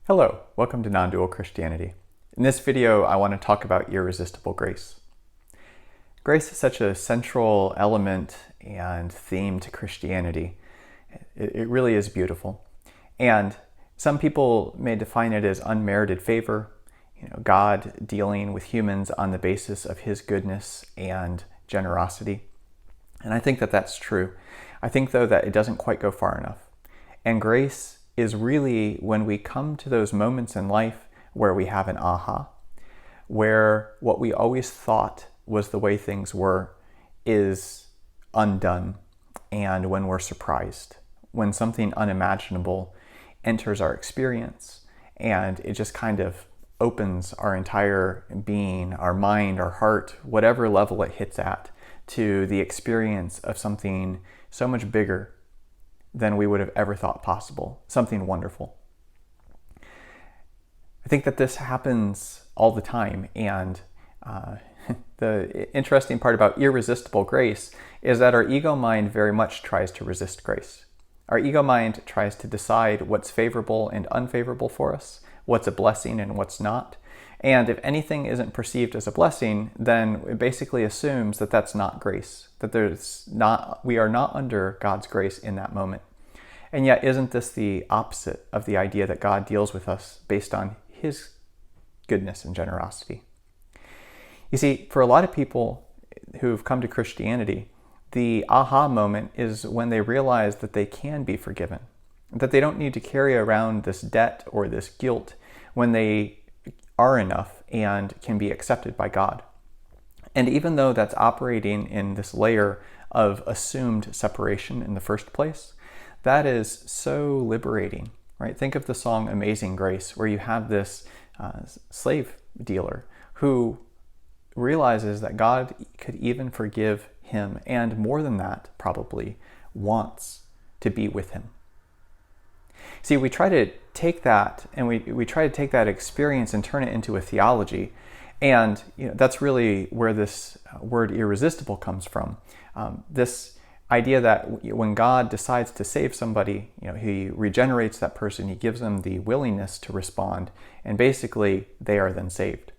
Hello, welcome to Non-Dual Christianity. In this video, I want to talk about irresistible grace. Grace is such a central element and theme to Christianity. It really is beautiful. And some people may define it as unmerited favor, God dealing with humans on the basis of his goodness and generosity. And I think that that's true. I think, though, that it doesn't quite go far enough. And grace is really when we come to those moments in life where we have an aha, where what we always thought was the way things were is undone, and when we're surprised, when something unimaginable enters our experience, and it just kind of opens our entire being, our mind, our heart, whatever level it hits at, to the experience of something so much bigger than we would have ever thought possible, something wonderful. I think that this happens all the time, and the interesting part about irresistible grace is that our ego mind very much tries to resist grace. Our ego mind tries to decide what's favorable and unfavorable for us, what's a blessing and what's not. And if anything isn't perceived as a blessing, then it basically assumes that that's not grace, that we are not under God's grace in that moment. And yet, isn't this the opposite of the idea that God deals with us based on his goodness and generosity? You see, for a lot of people who've come to Christianity, the aha moment is when they realize that they can be forgiven, that they don't need to carry around this debt or this guilt when they are enough and can be accepted by God. And even though that's operating in this layer of assumed separation in the first place, that is so liberating, right? Think of the song Amazing Grace, where you have this slave dealer who realizes that God could even forgive him, and more than that, probably wants to be with him. See, we try to take that and we try to take that experience and turn it into a theology. And that's really where this word irresistible comes from. This idea that when God decides to save somebody, he regenerates that person, he gives them the willingness to respond, and basically they are then saved.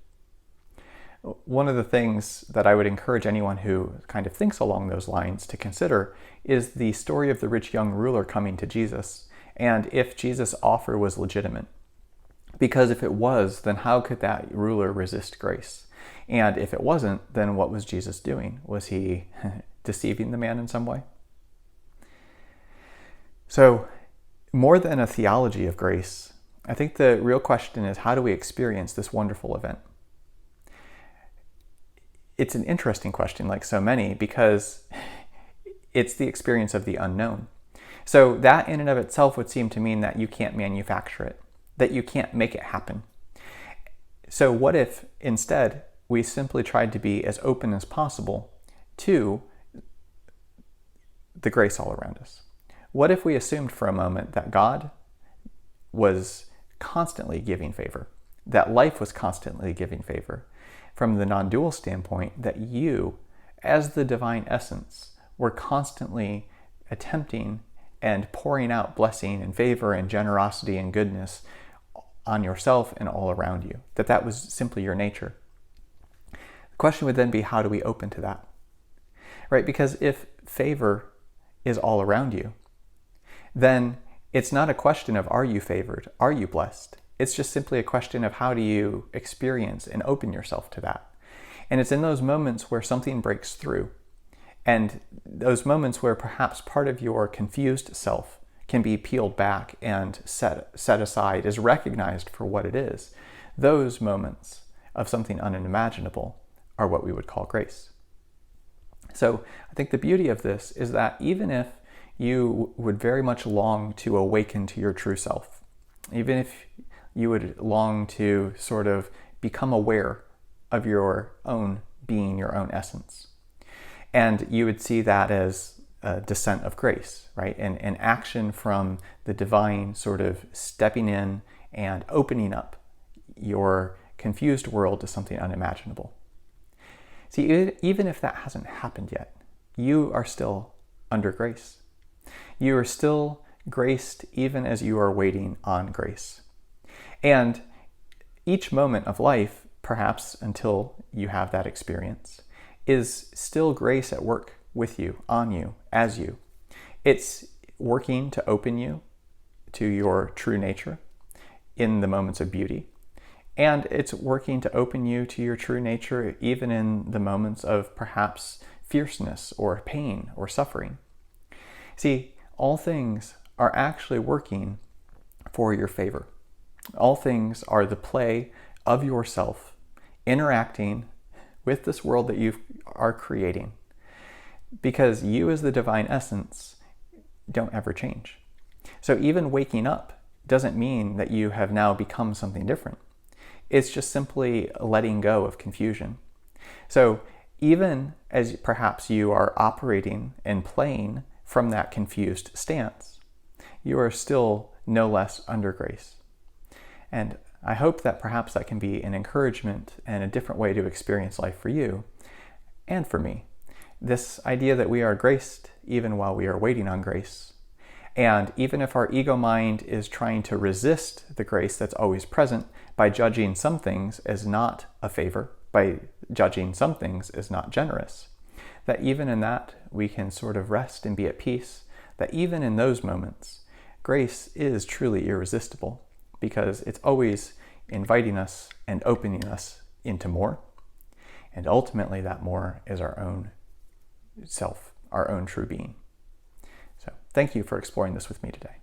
One of the things that I would encourage anyone who kind of thinks along those lines to consider is the story of the rich young ruler coming to Jesus, and if Jesus' offer was legitimate. Because if it was, then how could that ruler resist grace? And if it wasn't, then what was Jesus doing? Was he deceiving the man in some way? So, more than a theology of grace, I think the real question is, how do we experience this wonderful event? It's an interesting question, like so many, because it's the experience of the unknown. So that in and of itself would seem to mean that you can't manufacture it, that you can't make it happen. So what if instead we simply tried to be as open as possible to the grace all around us? What if we assumed for a moment that God was constantly giving favor, that life was constantly giving favor, from the non-dual standpoint, that you, as the divine essence, were constantly attempting and pouring out blessing and favor and generosity and goodness on yourself and all around you, that was simply your nature? The question would then be, how do we open to that? Right? Because if favor is all around you, then it's not a question of are you favored, are you blessed? It's just simply a question of how do you experience and open yourself to that. And it's in those moments where something breaks through, and those moments where perhaps part of your confused self can be peeled back and set aside, is recognized for what it is. Those moments of something unimaginable are what we would call grace. So I think the beauty of this is that even if you would very much long to awaken to your true self, even if you would long to sort of become aware of your own being, your own essence, and you would see that as a descent of grace, right? And an action from the divine sort of stepping in and opening up your confused world to something unimaginable. See, even if that hasn't happened yet, you are still under grace. You are still graced even as you are waiting on grace. And each moment of life, perhaps until you have that experience, is still grace at work with you, on you, as you. It's working to open you to your true nature in the moments of beauty. And it's working to open you to your true nature even in the moments of perhaps fierceness or pain or suffering. See, all things are actually working for your favor. All things are the play of yourself interacting with this world that you are creating. Because you as the divine essence don't ever change. So even waking up doesn't mean that you have now become something different. It's just simply letting go of confusion. So even as perhaps you are operating and playing from that confused stance, you are still no less under grace. And I hope that perhaps that can be an encouragement and a different way to experience life for you and for me. This idea that we are graced even while we are waiting on grace. And even if our ego mind is trying to resist the grace that's always present by judging some things as not a favor, by judging some things as not generous, that even in that we can sort of rest and be at peace, that even in those moments, grace is truly irresistible because it's always inviting us and opening us into more. And ultimately that more is our own self, our own true being. So thank you for exploring this with me today.